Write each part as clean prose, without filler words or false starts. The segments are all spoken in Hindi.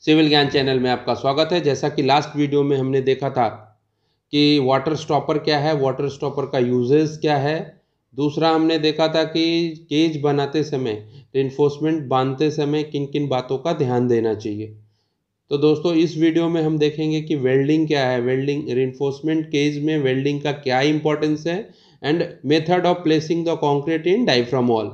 सिविल ज्ञान चैनल में आपका स्वागत है। जैसा कि लास्ट वीडियो में हमने देखा था कि वाटर स्टॉपर क्या है, वाटर स्टॉपर का यूजेस क्या है। दूसरा हमने देखा था कि केज बनाते समय, रिइंफोर्समेंट बांधते समय किन किन बातों का ध्यान देना चाहिए। तो दोस्तों इस वीडियो में हम देखेंगे कि वेल्डिंग क्या है, वेल्डिंग रिइंफोर्समेंट केज में वेल्डिंग का क्या इंपॉर्टेंस है, and method of placing the concrete in diaphragm wall.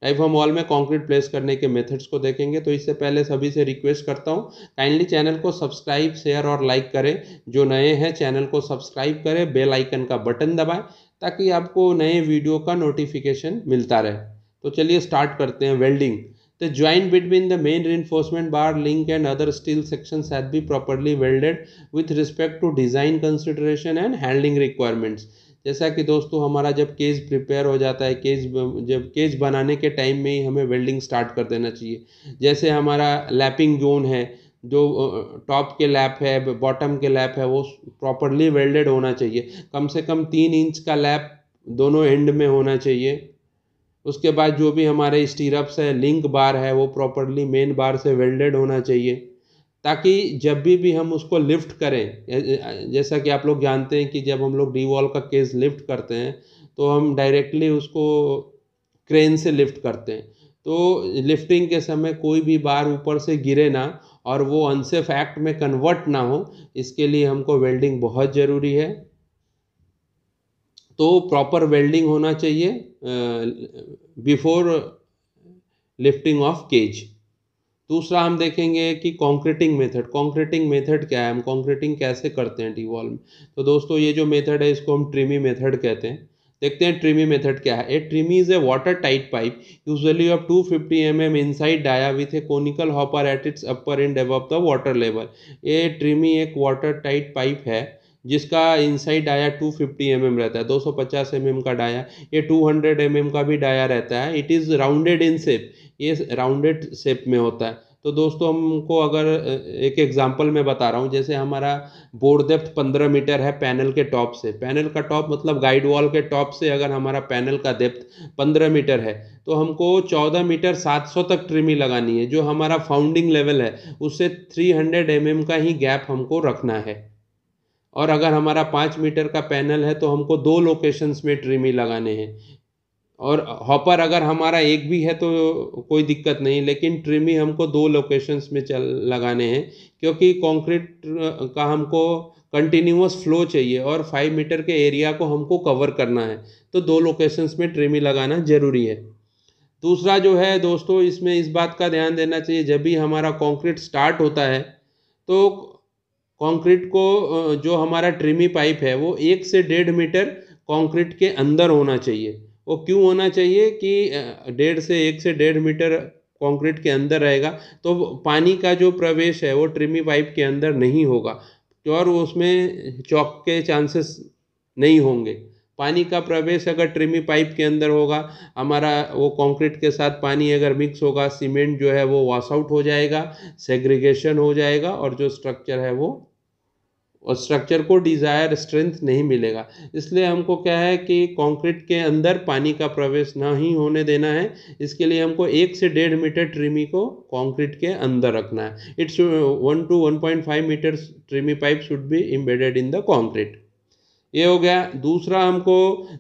Diaphragm wall में कंक्रीट प्लेस करने के मेथड्स को देखेंगे। तो इससे पहले सभी से रिक्वेस्ट करता हूँ, काइंडली चैनल को सब्सक्राइब, शेयर और लाइक करें। जो नए हैं चैनल को सब्सक्राइब करें, बेल आइकन का बटन दबाएं ताकि आपको नए वीडियो का नोटिफिकेशन मिलता रहे। तो चलिए स्टार्ट करते हैं। Welding: the joint between the main reinforcement bar, link and other steel sections has to be properly welded with respect to design consideration and handling requirements। जैसा कि दोस्तों हमारा जब केज प्रिपेयर हो जाता है, जब केज बनाने के टाइम में ही हमें वेल्डिंग स्टार्ट कर देना चाहिए। जैसे हमारा लैपिंग जोन है, जो टॉप के लैप है, बॉटम के लैप है, वो प्रॉपरली वेल्डेड होना चाहिए। कम से कम 3 इंच का लैप दोनों एंड में होना चाहिए। उसके बाद जो भी हमारे स्टीरअप्स है, लिंक बार है, वो प्रॉपरली मेन बार से वेल्डेड होना चाहिए, ताकि जब भी हम उसको लिफ्ट करें, जैसा कि आप लोग जानते हैं कि जब हम लोग डी वॉल का केस लिफ्ट करते हैं तो हम डायरेक्टली उसको क्रेन से लिफ्ट करते हैं। तो लिफ्टिंग के समय कोई भी बार ऊपर से गिरे ना और वो अनसेफ एक्ट में कन्वर्ट ना हो, इसके लिए हमको वेल्डिंग बहुत ज़रूरी है। तो प्रॉपर वेल्डिंग होना चाहिए बिफोर लिफ्टिंग ऑफ केज। दूसरा हम देखेंगे कि कॉन्क्रीटिंग मेथड। कॉन्क्रीटिंग मेथड क्या है, हम कॉन्क्रीटिंग कैसे करते हैं टी वॉल में। तो दोस्तों ये जो मेथड है इसको हम ट्रिमी मेथड कहते हैं। देखते हैं ट्रिमी मेथड क्या है। A tremie is a water tight pipe usually of 250 mm inside dia with a conical hopper at its upper end above the water level. ये ट्रिमी एक वाटर टाइट पाइप है जिसका इनसाइड डाया 250 mm रहता है, 250 mm का डाया। ये 200 mm का भी डाया रहता है। It is rounded in shape, ये राउंडेड शेप में होता है। तो दोस्तों हमको अगर एक एग्जांपल मैं बता रहा हूँ, जैसे हमारा बोर्ड डेप्थ 15 मीटर है पैनल के टॉप से। पैनल का टॉप मतलब गाइड वॉल के टॉप से अगर हमारा पैनल का डेप्थ 15 मीटर है तो हमको 14 मीटर 700 तक ट्रिमी लगानी है। जो हमारा फाउंडिंग लेवल है उससे 300 mm का ही गैप हमको रखना है। और अगर हमारा 5 मीटर का पैनल है तो हमको 2 लोकेशंस में ट्रिमी लगाने हैं। और हॉपर अगर हमारा एक भी है तो कोई दिक्कत नहीं, लेकिन ट्रिमी हमको 2 लोकेशंस में लगाने हैं, क्योंकि कंक्रीट का हमको कंटिन्यूअस फ्लो चाहिए और 5 मीटर के एरिया को हमको कवर करना है। तो 2 लोकेशंस में ट्रिमी लगाना ज़रूरी है। दूसरा जो है दोस्तों, इसमें इस बात का ध्यान देना चाहिए, जब भी हमारा कंक्रीट स्टार्ट होता है तो कंक्रीट को जो हमारा ट्रिमी पाइप है वो 1 से 1.5 मीटर कंक्रीट के अंदर होना चाहिए। वो क्यों होना चाहिए कि 1.5 से 1.5 मीटर कंक्रीट के अंदर रहेगा तो पानी का जो प्रवेश है वो ट्रिमी पाइप के अंदर नहीं होगा और उसमें चॉक के चांसेस नहीं होंगे। पानी का प्रवेश अगर ट्रिमी पाइप के अंदर होगा, हमारा वो कंक्रीट के साथ पानी अगर मिक्स होगा, सीमेंट जो है वो वॉश आउट हो जाएगा, सेग्रीगेशन हो जाएगा और जो स्ट्रक्चर है वो और स्ट्रक्चर को डिज़ायर स्ट्रेंथ नहीं मिलेगा। इसलिए हमको क्या है कि कंक्रीट के अंदर पानी का प्रवेश ना ही होने देना है। इसके लिए हमको 1 से 1.5 मीटर ट्रिमी को कंक्रीट के अंदर रखना है। It's 1 to 1.5 metre tremie pipe should be embedded in the concrete. ये हो गया। दूसरा हमको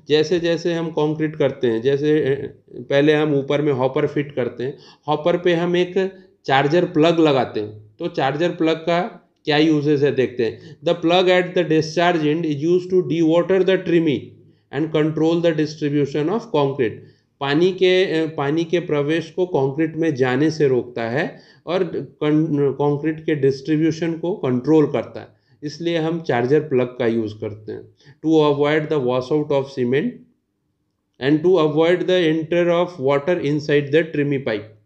जैसे जैसे हम कंक्रीट करते हैं, जैसे पहले हम ऊपर में हॉपर फिट करते हैं, हॉपर पे हम एक चार्जर प्लग लगाते हैं। तो चार्जर प्लग का क्या यूजेस है देखते हैं। The plug at the discharge end is use to dewater the tremie and control the distribution of concrete. पानी के प्रवेश को कंक्रीट में जाने से रोकता है और कंक्रीट के डिस्ट्रीब्यूशन को कंट्रोल करता है। इसलिए हम चार्जर प्लग का यूज़ करते हैं to avoid the wash out of cement and to avoid the enter of water inside the tremie pipe.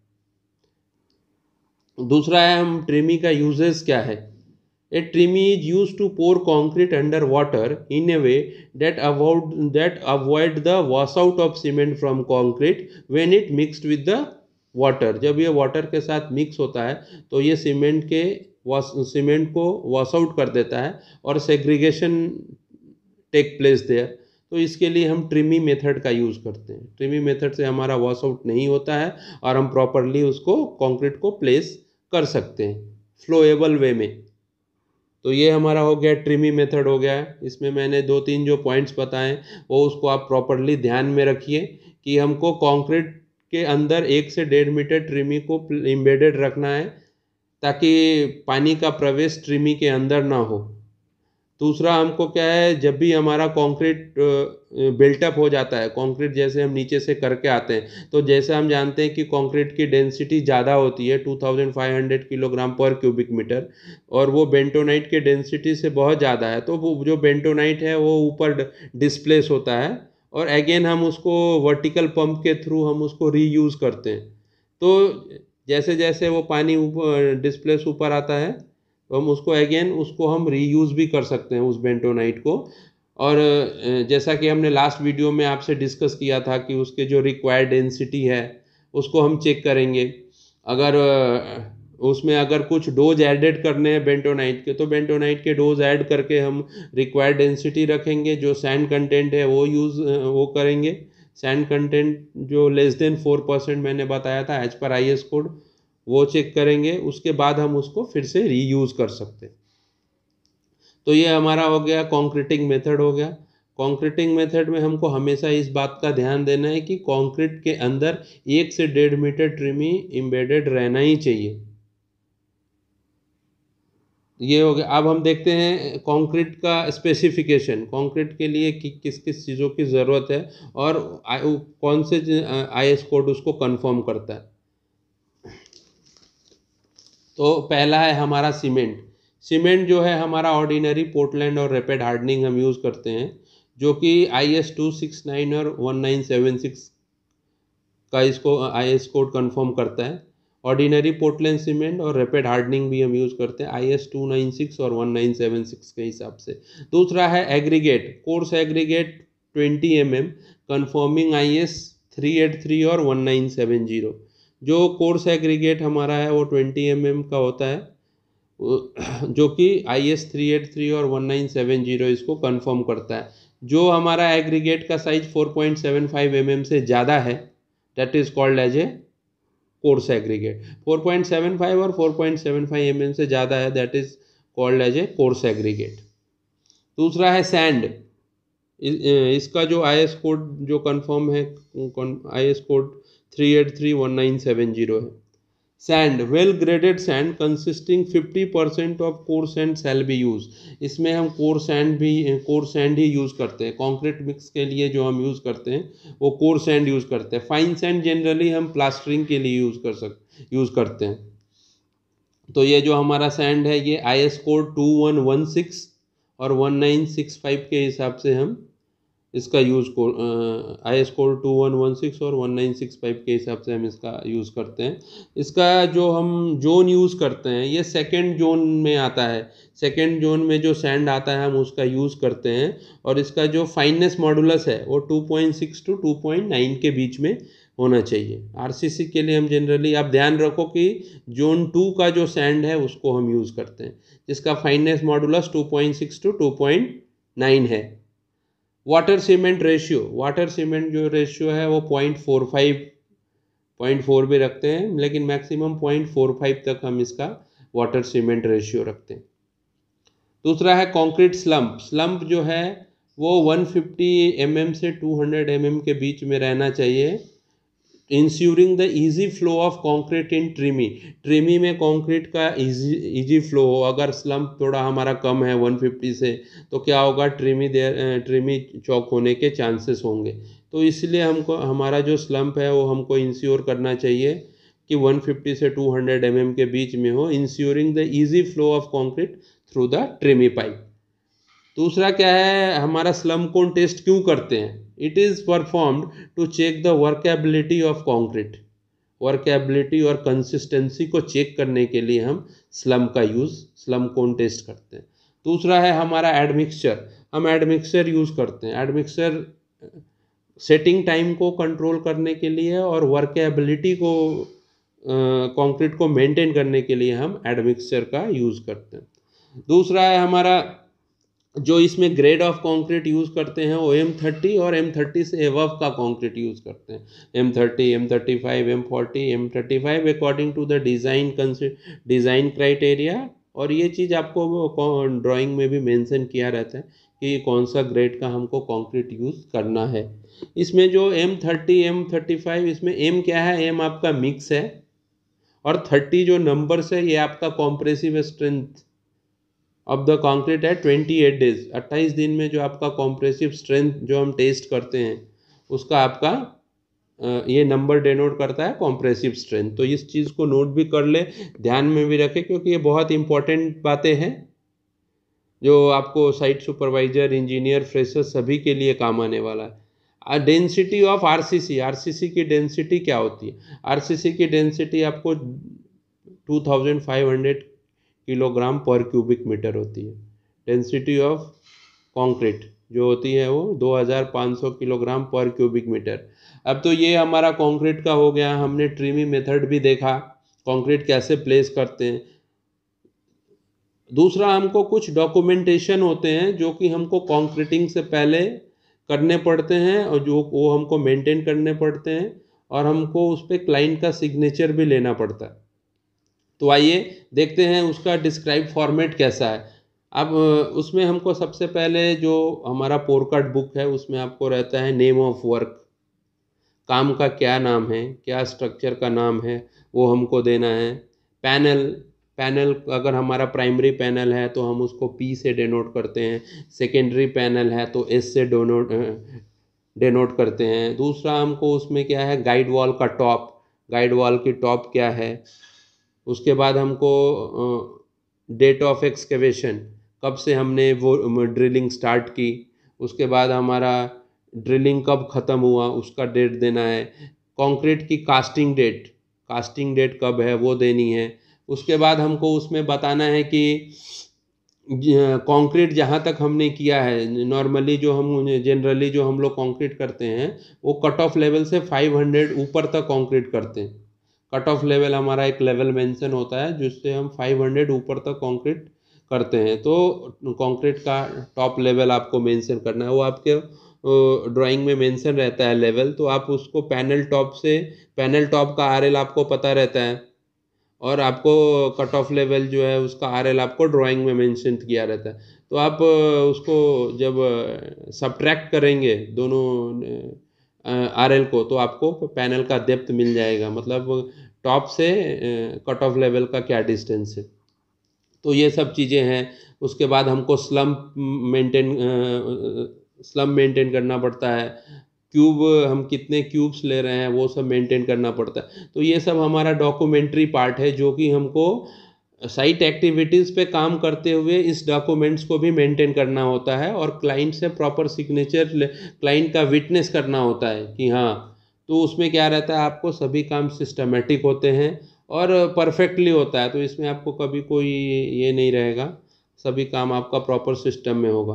दूसरा है हम ट्रिमी का यूजेस क्या है। A tremie is use to pour concrete under water in a way that avoid the wash out of cement from concrete when it mixed with the water। जब ये वाटर के साथ मिक्स होता है तो ये सीमेंट को वॉश आउट कर देता है और सेग्रीगेशन टेक प्लेस देयर। तो इसके लिए हम ट्रिमी मेथड का यूज़ करते हैं। ट्रिमी मेथड से हमारा वॉश आउट नहीं होता है और हम प्रॉपरली उसको कंक्रीट को प्लेस कर सकते हैं। फ्लोएबल वे में। तो ये हमारा हो गया ट्रिमी मेथड हो गया है। इसमें मैंने 2-3 जो पॉइंट्स बताएं वो उसको आप प्रॉपरली ध्यान में रखिए कि हमको कंक्रीट के अंदर 1 से 1.5 मीटर ट्रिमी को एम्बेडेड रखना है ताकि पानी का प्रवेश ट्रिमी के अंदर ना हो। दूसरा हमको क्या है, जब भी हमारा कंक्रीट बिल्टअप हो जाता है, कंक्रीट जैसे हम नीचे से करके आते हैं, तो जैसे हम जानते हैं कि कंक्रीट की डेंसिटी ज़्यादा होती है 2500 किलोग्राम पर क्यूबिक मीटर, और वो बेंटोनाइट के डेंसिटी से बहुत ज़्यादा है। तो वो जो बेंटोनाइट है वो ऊपर डिस्प्लेस होता है और अगेन हम उसको वर्टिकल पंप के थ्रू हम उसको रीयूज़ करते हैं। तो जैसे जैसे वो पानी ऊपर डिस्प्लेस ऊपर आता है तो हम उसको अगेन उसको हम रीयूज़ भी कर सकते हैं उस बेंटोनाइट को। और जैसा कि हमने लास्ट वीडियो में आपसे डिस्कस किया था कि उसके जो रिक्वायर्ड डेंसिटी है उसको हम चेक करेंगे। अगर उसमें अगर कुछ डोज एडेड करने हैं बेंटोनाइट के, तो बेंटोनाइट के डोज ऐड करके हम रिक्वायर्ड डेंसिटी रखेंगे। जो सैंड कंटेंट है वो करेंगे। सैंड कंटेंट जो लेस देन 4% मैंने बताया था एज पर IS कोड, वो चेक करेंगे। उसके बाद हम उसको फिर से रीयूज़ कर सकते हैं। तो ये हमारा हो गया कंक्रीटिंग मेथड हो गया। कंक्रीटिंग मेथड में हमको हमेशा इस बात का ध्यान देना है कि कंक्रीट के अंदर 1 से 1.5 मीटर ट्रिमी एम्बेडेड रहना ही चाहिए। ये हो गया। अब हम देखते हैं कंक्रीट का स्पेसिफिकेशन, कंक्रीट के लिए किस किस चीज़ों की ज़रूरत है और कौन से IS कोड उसको कंफर्म करता है। तो पहला है हमारा सीमेंट। सीमेंट जो है हमारा ऑर्डिनरी पोर्टलैंड और रैपिड हार्डनिंग हम यूज़ करते हैं, जो कि IS 269 और 1976 का इसको IS कोड कंफर्म करता है। ऑर्डिनरी पोर्टलैंड सीमेंट और रैपिड हार्डनिंग भी हम यूज़ करते हैं IS 296 और 1976 के हिसाब से। दूसरा है aggregate, coarse aggregate 20 mm confirming IS 383 और 1970। जो कोर्स एग्रीगेट हमारा है वो 20 mm का होता है, जो कि IS 383 और 1970 इसको कंफर्म करता है। जो हमारा एग्रीगेट का साइज 4.75 mm से ज़्यादा है, that is called as a coarse aggregate. 4.75 और 4.75 mm से ज़्यादा है, that is called as a coarse aggregate. दूसरा है सैंड। इसका जो IS कोड जो कंफर्म है, IS कोड 3831970 है। Sand, well graded sand consisting 50% of coarse sand shall be use. इसमें हम कोर सैंड ही यूज़ करते हैं। कंक्रीट मिक्स के लिए जो हम यूज़ करते हैं वो कोर सैंड यूज़ करते हैं। फाइन सैंड जनरली हम प्लास्टरिंग के लिए यूज़ करते हैं। तो ये जो हमारा सैंड है ये IS कोड 2116 और 1965 के हिसाब से हम इसका यूज़ को IS कोड 2116 और 1965 के हिसाब से हम इसका यूज़ करते हैं। इसका जो हम जोन यूज़ करते हैं ये सेकेंड जोन में आता है। सेकेंड जोन में जो सैंड आता है हम उसका यूज़ करते हैं, और इसका जो फाइननेस मॉडुलस है वो 2.6 to 2.9 के बीच में होना चाहिए। RCC के लिए हम जनरली, आप ध्यान रखो कि जोन 2 का जो सैंड है उसको हम यूज़ करते हैं, जिसका फाइननेस मॉडुलस 2.6 to 2.9 है। Water cement ratio, water cement जो रेशियो है वो 0.4 भी रखते हैं, लेकिन मैक्सिमम 0.45 तक हम इसका वाटर सीमेंट रेशियो रखते हैं। दूसरा है कंक्रीट स्लम्प। स्लम्प जो है वो 150 mm से 200 mm के बीच में रहना चाहिए, ensuring the easy flow of concrete in tremie. Tremie में कंक्रीट का इजी फ्लो हो। अगर स्लम्प थोड़ा हमारा कम है 150 से, तो क्या होगा, ट्रिमी चौक होने के चांसेस होंगे। तो इसलिए हमको हमारा जो स्लम्प है वो हमको इंश्योर करना चाहिए कि 150 से 200 mm के बीच में हो, ensuring the easy flow of concrete through the tremie pipe. दूसरा क्या है, हमारा स्लम कोन टेस्ट क्यों करते हैं? It is performed to check the workability of concrete. Workability और कंसिस्टेंसी को चेक करने के लिए हम स्लम कोन टेस्ट करते हैं। दूसरा है हमारा एडमिक्सचर। हम एडमिक्सचर यूज़ करते हैं। एडमिक्सचर सेटिंग टाइम को कंट्रोल करने के लिए और वर्केबिलिटी को कंक्रीट को मेंटेन करने के लिए हम एडमिक्सचर का यूज़ करते हैं। दूसरा है हमारा जो इसमें ग्रेड ऑफ कंक्रीट यूज़ करते हैं वो M30 और M30 से एबव का कंक्रीट यूज़ करते हैं। M30, M35, M40, M35 according to the design criteria. और ये चीज़ आपको ड्राइंग में भी मेंशन किया रहता है कि कौन सा ग्रेड का हमको कंक्रीट यूज़ करना है। इसमें जो M30, M35, इसमें M क्या है? M आपका मिक्स है, और 30 जो नंबर्स है ये आपका compressive strength of the concrete है 28 डेज। 28 दिन में जो आपका कॉम्प्रेसिव स्ट्रेंथ जो हम टेस्ट करते हैं उसका आपका ये नंबर डिनोट करता है कॉम्प्रेसिव स्ट्रेंथ। तो इस चीज़ को नोट भी कर ले, ध्यान में भी रखें, क्योंकि ये बहुत इंपॉर्टेंट बातें हैं जो आपको साइट सुपरवाइजर, इंजीनियर, फ्रेशर सभी के लिए काम आने वाला है। डेंसिटी ऑफ आरसीसी, आरसीसी की डेंसिटी क्या होती है? आरसीसी की डेंसिटी आपको 2500 किलोग्राम पर क्यूबिक मीटर होती है। डेंसिटी ऑफ कंक्रीट जो होती है वो 2500 किलोग्राम पर क्यूबिक मीटर। अब तो ये हमारा कंक्रीट का हो गया, हमने ट्रिमी मेथड भी देखा कंक्रीट कैसे प्लेस करते हैं। दूसरा, हमको कुछ डॉक्यूमेंटेशन होते हैं जो कि हमको कंक्रीटिंग से पहले करने पड़ते हैं और जो वो हमको मेंटेन करने पड़ते हैं, और हमको उस पर क्लाइंट का सिग्नेचर भी लेना पड़ता है। तो आइए देखते हैं उसका डिस्क्राइब फॉर्मेट कैसा है। अब उसमें हमको सबसे पहले जो हमारा पोरकार्ड बुक है उसमें आपको रहता है नेम ऑफ वर्क, काम का क्या नाम है, क्या स्ट्रक्चर का नाम है वो हमको देना है। पैनल, पैनल अगर हमारा प्राइमरी पैनल है तो हम उसको P से डिनोट करते हैं, सेकेंडरी पैनल है तो S से डिनोट करते हैं। दूसरा हमको उसमें क्या है, गाइड वॉल का टॉप, गाइड वॉल की टॉप क्या है। उसके बाद हमको डेट ऑफ एक्सकेवेशन, कब से हमने वो ड्रिलिंग स्टार्ट की, उसके बाद हमारा ड्रिलिंग कब ख़त्म हुआ उसका डेट देना है। कंक्रीट की कास्टिंग डेट, कास्टिंग डेट कब है वो देनी है। उसके बाद हमको उसमें बताना है कि कंक्रीट जहाँ तक हमने किया है, नॉर्मली जो हम जनरली जो हम लोग कंक्रीट करते हैं वो कट ऑफ लेवल से 500 ऊपर तक कंक्रीट करते हैं। कट ऑफ लेवल हमारा एक लेवल मेंशन होता है जिससे हम 500 ऊपर तक कंक्रीट करते हैं। तो कंक्रीट का टॉप लेवल आपको मेंशन करना है, वो आपके ड्राइंग में मेंशन रहता है लेवल। तो आप उसको पैनल टॉप से, पैनल टॉप का RL आपको पता रहता है, और आपको कट ऑफ लेवल जो है उसका RL आपको ड्राइंग में मेंशन किया रहता है। तो आप उसको जब सब्ट्रैक्ट करेंगे दोनों RL को, तो आपको पैनल का डेप्थ मिल जाएगा, मतलब टॉप से कट ऑफ लेवल का क्या डिस्टेंस है। तो ये सब चीज़ें हैं। उसके बाद हमको स्लम मेंटेन करना पड़ता है, क्यूब हम कितने क्यूब्स ले रहे हैं वो सब मेंटेन करना पड़ता है। तो ये सब हमारा डॉक्यूमेंट्री पार्ट है जो कि हमको साइट एक्टिविटीज़ पे काम करते हुए इस डॉक्यूमेंट्स को भी मेंटेन करना होता है, और क्लाइंट से प्रॉपर सिग्नेचर, क्लाइंट का विटनेस करना होता है कि हाँ। तो उसमें क्या रहता है, आपको सभी काम सिस्टमेटिक होते हैं और परफेक्टली होता है। तो इसमें आपको कभी कोई ये नहीं रहेगा, सभी काम आपका प्रॉपर सिस्टम में होगा।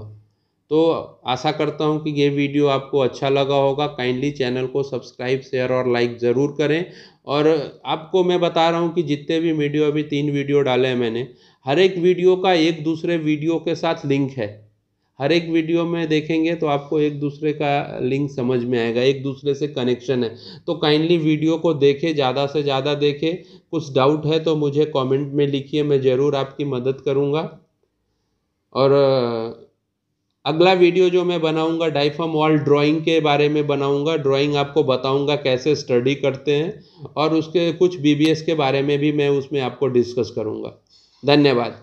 तो आशा करता हूँ कि ये वीडियो आपको अच्छा लगा होगा। काइंडली चैनल को सब्सक्राइब, शेयर और लाइक ज़रूर करें। और आपको मैं बता रहा हूँ कि जितने भी वीडियो, अभी 3 वीडियो डाले हैं मैंने, हर एक वीडियो का एक दूसरे वीडियो के साथ लिंक है। हर एक वीडियो में देखेंगे तो आपको एक दूसरे का लिंक समझ में आएगा, एक दूसरे से कनेक्शन है। तो काइंडली वीडियो को देखें, ज़्यादा से ज़्यादा देखें। कुछ डाउट है तो मुझे कमेंट में लिखिए, मैं ज़रूर आपकी मदद करूँगा। और अगला वीडियो जो मैं बनाऊंगा डाइफाम वॉल ड्राइंग के बारे में बनाऊंगा। ड्राइंग आपको बताऊंगा कैसे स्टडी करते हैं, और उसके कुछ BBS के बारे में भी मैं उसमें आपको डिस्कस करूंगा। धन्यवाद।